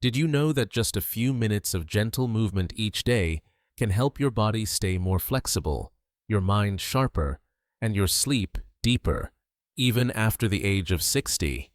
Did you know that just a few minutes of gentle movement each day can help your body stay more flexible, your mind sharper, and your sleep deeper, even after the age of 60?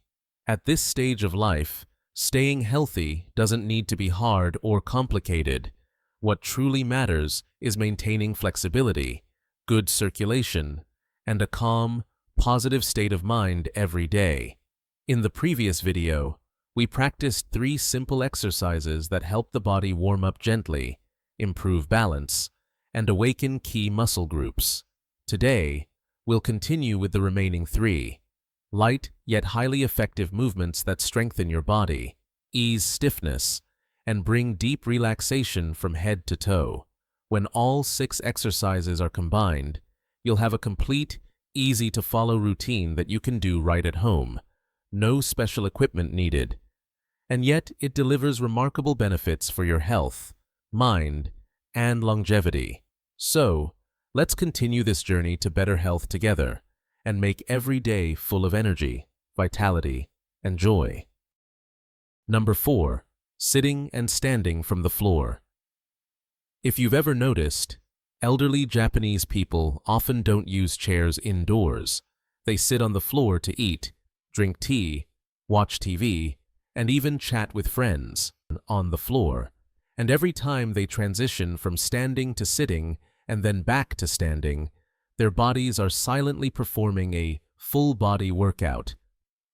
At this stage of life, staying healthy doesn't need to be hard or complicated. What truly matters is maintaining flexibility, good circulation, and a calm, positive state of mind every day. In the previous video, we practiced 3 simple exercises that help the body warm up gently, improve balance, and awaken key muscle groups. Today, we'll continue with the remaining 3, light yet highly effective movements that strengthen your body, ease stiffness, and bring deep relaxation from head to toe. When all 6 exercises are combined, you'll have a complete, easy-to-follow routine that you can do right at home. No special equipment needed. And yet it delivers remarkable benefits for your health, mind, and longevity. So, let's continue this journey to better health together and make every day full of energy, vitality, and joy. Number 4. Sitting and standing from the floor. If you've ever noticed, elderly Japanese people often don't use chairs indoors. They sit on the floor to eat, drink tea, watch TV, and even chat with friends on the floor. And every time they transition from standing to sitting and then back to standing, their bodies are silently performing a full-body workout.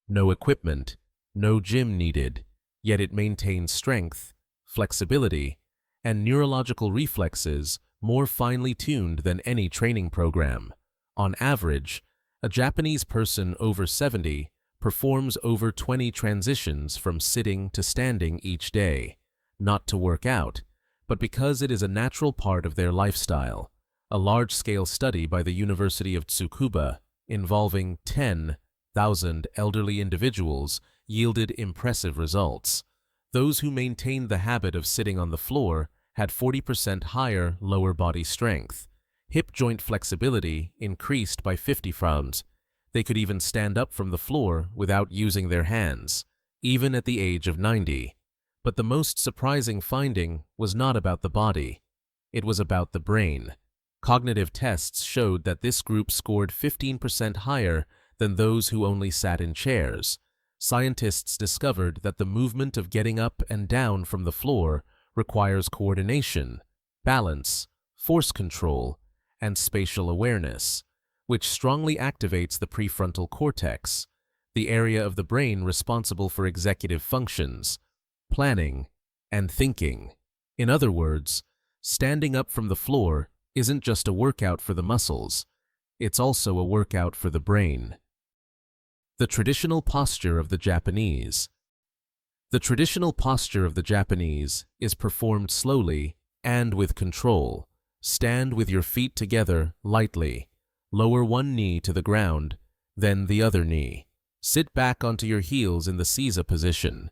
No equipment, no gym needed, yet it maintains strength, flexibility, and neurological reflexes more finely tuned than any training program. On average, a Japanese person over 70 performs over 20 transitions from sitting to standing each day, not to work out, but because it is a natural part of their lifestyle. A large-scale study by the University of Tsukuba involving 10,000 elderly individuals yielded impressive results. Those who maintained the habit of sitting on the floor had 40% higher lower body strength. Hip joint flexibility increased by 50 frames. They could even stand up from the floor without using their hands, even at the age of 90. But the most surprising finding was not about the body. It was about the brain. Cognitive tests showed that this group scored 15% higher than those who only sat in chairs. Scientists discovered that the movement of getting up and down from the floor requires coordination, balance, force control, and spatial awareness, which strongly activates the prefrontal cortex, the area of the brain responsible for executive functions, planning, and thinking. In other words, standing up from the floor isn't just a workout for the muscles, it's also a workout for the brain. The traditional posture of the Japanese. The traditional posture of the Japanese is performed slowly and with control. Stand with your feet together lightly. Lower one knee to the ground, then the other knee. Sit back onto your heels in the seiza position,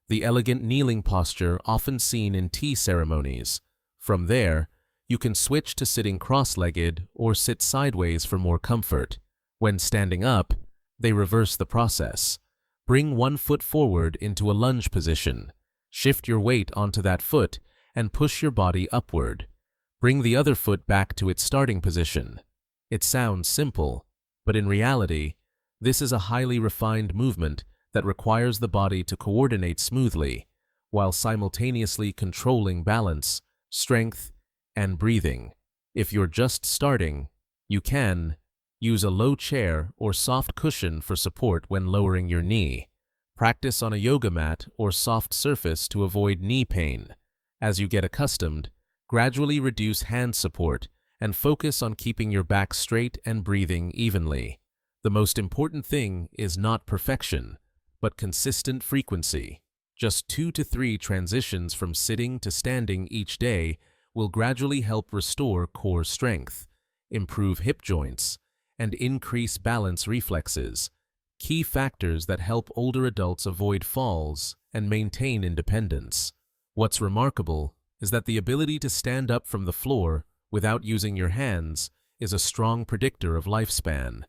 the elegant kneeling posture often seen in tea ceremonies. From there, you can switch to sitting cross-legged or sit sideways for more comfort. When standing up, they reverse the process. Bring one foot forward into a lunge position. Shift your weight onto that foot and push your body upward. Bring the other foot back to its starting position. It sounds simple, but in reality, this is a highly refined movement that requires the body to coordinate smoothly, while simultaneously controlling balance, strength, and breathing. If you're just starting, you can use a low chair or soft cushion for support when lowering your knee. Practice on a yoga mat or soft surface to avoid knee pain. As you get accustomed, gradually reduce hand support and focus on keeping your back straight and breathing evenly. The most important thing is not perfection, but consistent frequency. Just 2 to 3 transitions from sitting to standing each day will gradually help restore core strength, improve hip joints, and increase balance reflexes, key factors that help older adults avoid falls and maintain independence. What's remarkable is that the ability to stand up from the floor without using your hands is a strong predictor of lifespan.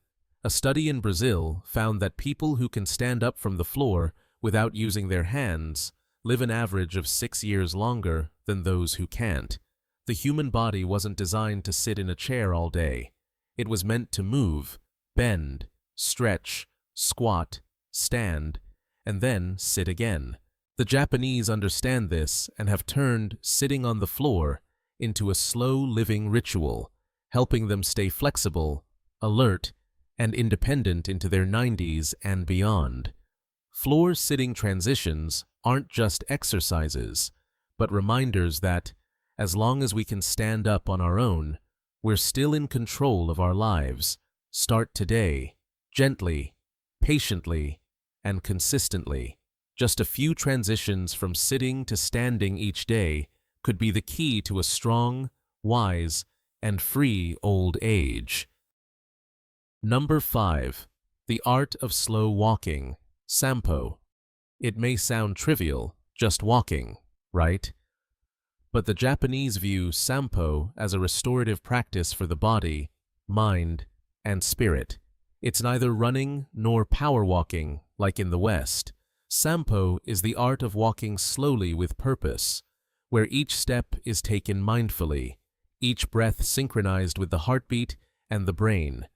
A study in Brazil found that people who can stand up from the floor without using their hands live an average of 6 years longer than those who can't. The human body wasn't designed to sit in a chair all day. It was meant to move, bend, stretch, squat, stand, and then sit again. The Japanese understand this and have turned sitting on the floor into a slow living ritual, helping them stay flexible, alert, and independent into their 90s and beyond. Floor sitting transitions aren't just exercises, but reminders that, as long as we can stand up on our own, we're still in control of our lives. Start today, gently, patiently, and consistently. Just a few transitions from sitting to standing each day could be the key to a strong, wise, and free old age. Number 5. The art of slow walking, Sampo. It may sound trivial, just walking, right? But the Japanese view Sampo as a restorative practice for the body, mind, and spirit. It's neither running nor power walking like in the West. Sampo is the art of walking slowly with purpose, where each step is taken mindfully, each breath synchronized with the heartbeat and the brain.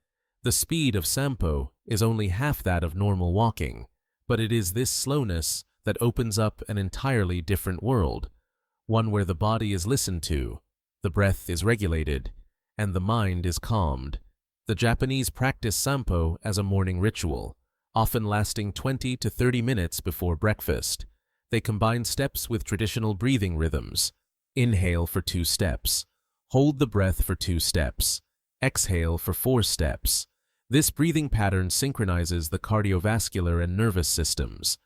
The speed of Sampo is only half that of normal walking, but it is this slowness that opens up an entirely different world, one where the body is listened to, the breath is regulated, and the mind is calmed. The Japanese practice Sampo as a morning ritual, often lasting 20 to 30 minutes before breakfast. They combine steps with traditional breathing rhythms. Inhale for 2 steps. Hold the breath for 2 steps. Exhale for 4 steps. This breathing pattern synchronizes the cardiovascular and nervous systems,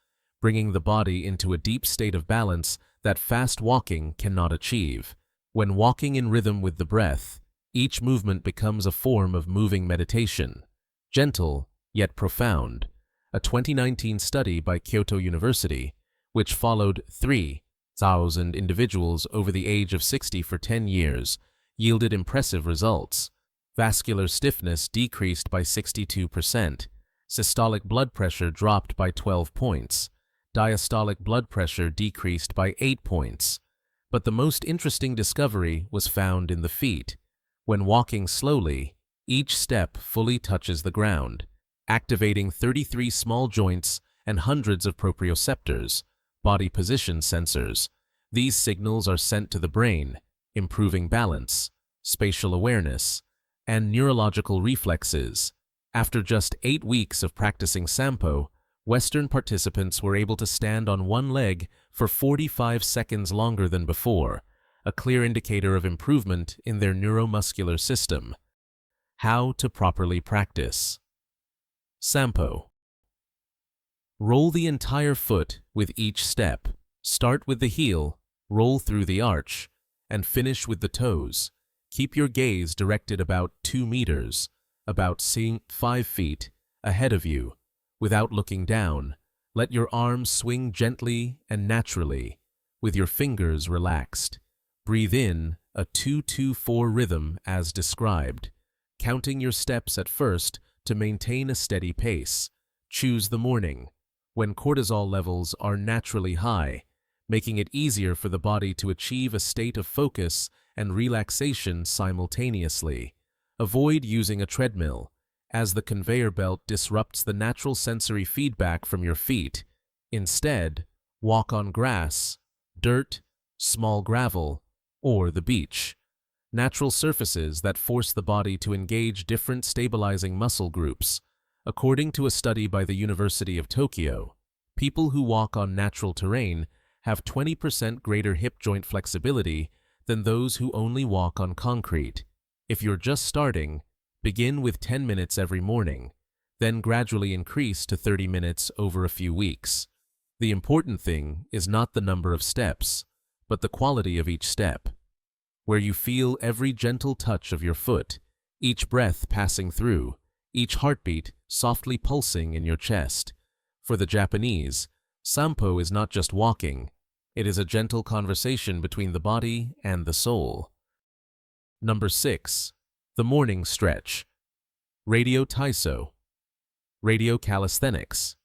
bringing the body into a deep state of balance that fast walking cannot achieve. When walking in rhythm with the breath, each movement becomes a form of moving meditation, gentle yet profound. A 2019 study by Kyoto University, which followed 3,000 individuals over the age of 60 for 10 years, yielded impressive results. Vascular stiffness decreased by 62%, systolic blood pressure dropped by 12 points, diastolic blood pressure decreased by 8 points. But the most interesting discovery was found in the feet. When walking slowly, each step fully touches the ground, activating 33 small joints and hundreds of proprioceptors, body position sensors. These signals are sent to the brain, improving balance, spatial awareness, and neurological reflexes. After just 8 weeks of practicing Sampo, Western participants were able to stand on one leg for 45 seconds longer than before, a clear indicator of improvement in their neuromuscular system. How to properly practice Sampo. Roll the entire foot with each step. Start with the heel, roll through the arch, and finish with the toes. Keep your gaze directed about 2 meters, about 5 feet, ahead of you. Without looking down, let your arms swing gently and naturally, with your fingers relaxed. Breathe in a 2-2-4 rhythm as described, counting your steps at first to maintain a steady pace. Choose the morning, when cortisol levels are naturally high, making it easier for the body to achieve a state of focus and relaxation simultaneously. Avoid using a treadmill, as the conveyor belt disrupts the natural sensory feedback from your feet. Instead, walk on grass, dirt, small gravel, or the beach. Natural surfaces that force the body to engage different stabilizing muscle groups. According to a study by the University of Tokyo, people who walk on natural terrain have 20% greater hip joint flexibility than those who only walk on concrete. If you're just starting, begin with 10 minutes every morning, then gradually increase to 30 minutes over a few weeks. The important thing is not the number of steps, but the quality of each step, where you feel every gentle touch of your foot, each breath passing through, each heartbeat softly pulsing in your chest. For the Japanese, Sampo is not just walking, it is a gentle conversation between the body and the soul. Number 6. The morning stretch. Radio Taiso. Radio calisthenics.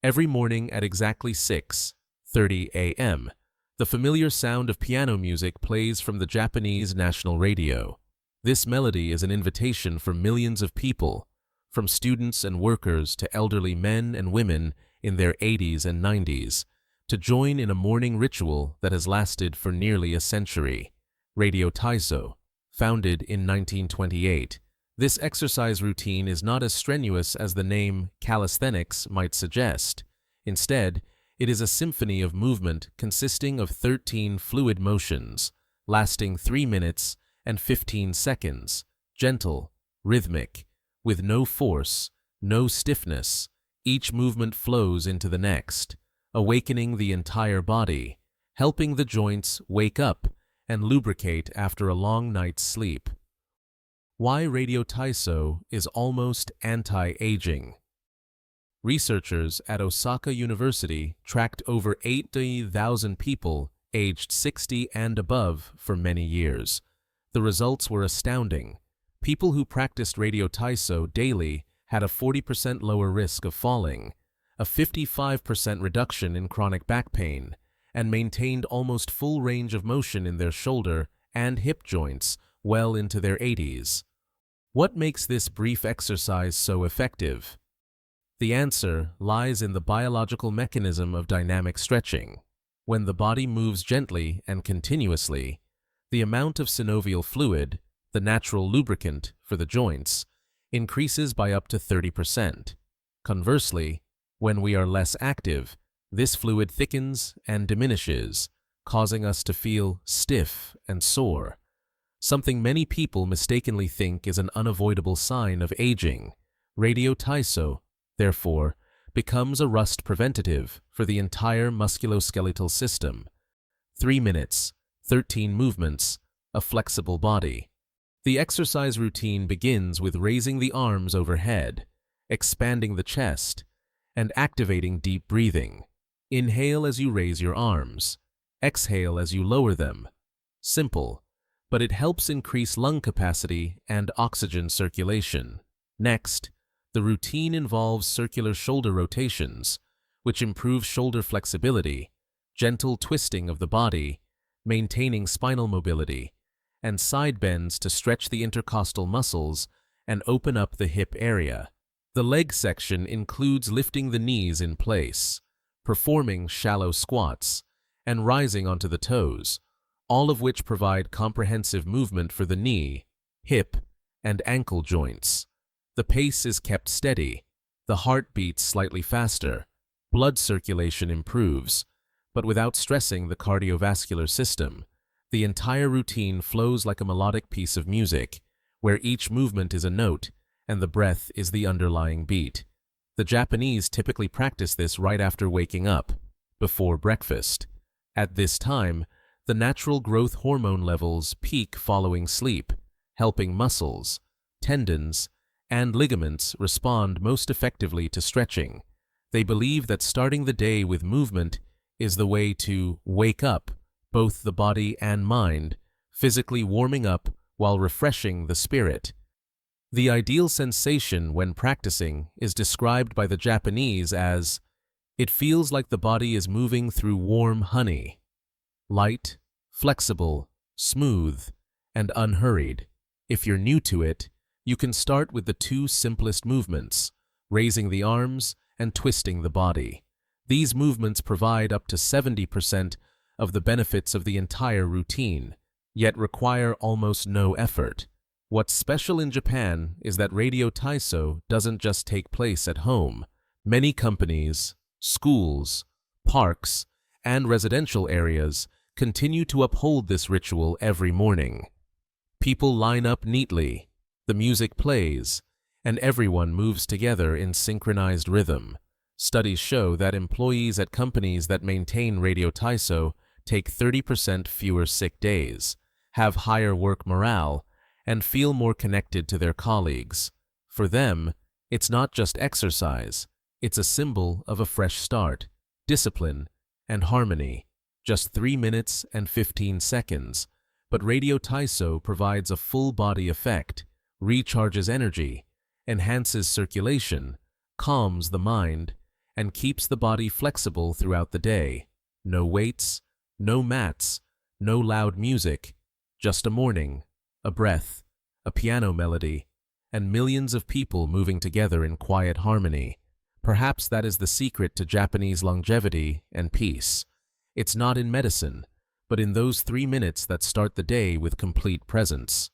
Every morning at exactly 6, 6:30 a.m. The familiar sound of piano music plays from the Japanese national radio. This melody is an invitation for millions of people, from students and workers to elderly men and women in their 80s and 90s, to join in a morning ritual that has lasted for nearly a century. Radio Taiso, founded in 1928. This exercise routine is not as strenuous as the name calisthenics might suggest. Instead, it is a symphony of movement consisting of 13 fluid motions, lasting 3 minutes and 15 seconds, gentle, rhythmic, with no force, no stiffness. Each movement flows into the next, awakening the entire body, helping the joints wake up and lubricate after a long night's sleep. Why Radio Taiso is almost anti-aging. Researchers at Osaka University tracked over 80,000 people aged 60 and above for many years. The results were astounding. People who practiced Radio Taiso daily had a 40% lower risk of falling, a 55% reduction in chronic back pain, and maintained almost full range of motion in their shoulder and hip joints well into their 80s. What makes this brief exercise so effective? The answer lies in the biological mechanism of dynamic stretching. When the body moves gently and continuously, the amount of synovial fluid, the natural lubricant for the joints, increases by up to 30%. Conversely, when we are less active, this fluid thickens and diminishes, causing us to feel stiff and sore, something many people mistakenly think is an unavoidable sign of aging. Radio Taiso, therefore, becomes a rust preventative for the entire musculoskeletal system. 3 minutes, 13 movements, a flexible body. The exercise routine begins with raising the arms overhead, expanding the chest, and activating deep breathing. Inhale as you raise your arms. Exhale as you lower them. Simple, but it helps increase lung capacity and oxygen circulation. Next, the routine involves circular shoulder rotations, which improve shoulder flexibility, gentle twisting of the body, maintaining spinal mobility, and side bends to stretch the intercostal muscles and open up the hip area. The leg section includes lifting the knees in place, performing shallow squats, and rising onto the toes, all of which provide comprehensive movement for the knee, hip, and ankle joints. The pace is kept steady, the heart beats slightly faster, blood circulation improves, but without stressing the cardiovascular system. The entire routine flows like a melodic piece of music, where each movement is a note and the breath is the underlying beat. The Japanese typically practice this right after waking up, before breakfast. At this time, the natural growth hormone levels peak following sleep, helping muscles, tendons, and ligaments respond most effectively to stretching. They believe that starting the day with movement is the way to wake up both the body and mind, physically warming up while refreshing the spirit. The ideal sensation when practicing is described by the Japanese as, "It feels like the body is moving through warm honey." Light, flexible, smooth, and unhurried. If you're new to it, you can start with the 2 simplest movements, raising the arms and twisting the body. These movements provide up to 70% of the benefits of the entire routine, yet require almost no effort. What's special in Japan is that Radio Taiso doesn't just take place at home. Many companies, schools, parks, and residential areas continue to uphold this ritual every morning. People line up neatly, the music plays, and everyone moves together in synchronized rhythm. Studies show that employees at companies that maintain Radio Taiso take 30% fewer sick days, have higher work morale, and feel more connected to their colleagues. For them, it's not just exercise, it's a symbol of a fresh start, discipline, and harmony. Just 3 minutes and 15 seconds, but Radio Taiso provides a full body effect, recharges energy, enhances circulation, calms the mind, and keeps the body flexible throughout the day. No weights, no mats, no loud music, just a morning, a breath, a piano melody, and millions of people moving together in quiet harmony. Perhaps that is the secret to Japanese longevity and peace. It's not in medicine, but in those 3 minutes that start the day with complete presence.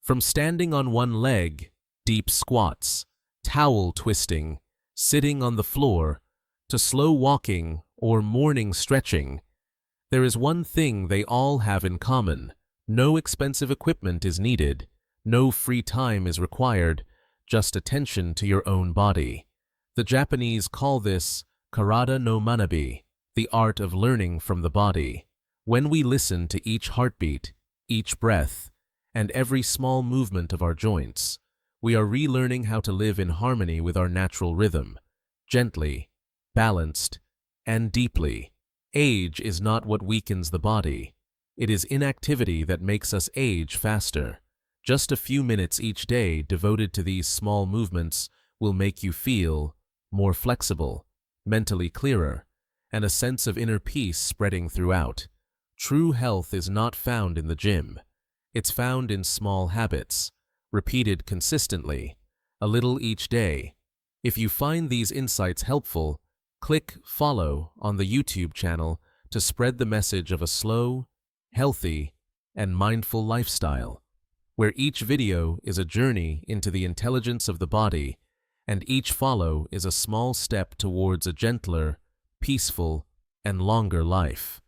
From standing on one leg, deep squats, towel twisting, sitting on the floor, to slow walking or morning stretching, there is one thing they all have in common. No expensive equipment is needed, no free time is required, just attention to your own body. The Japanese call this karada no manabi, the art of learning from the body. When we listen to each heartbeat, each breath, and every small movement of our joints, we are relearning how to live in harmony with our natural rhythm, gently, balanced, and deeply. Age is not what weakens the body. It is inactivity that makes us age faster. Just a few minutes each day devoted to these small movements will make you feel more flexible, mentally clearer, and a sense of inner peace spreading throughout. True health is not found in the gym. It's found in small habits, repeated consistently, a little each day. If you find these insights helpful, click follow on the YouTube channel to spread the message of a slow, healthy, and mindful lifestyle, where each video is a journey into the intelligence of the body, and each follow is a small step towards a gentler, peaceful, and longer life.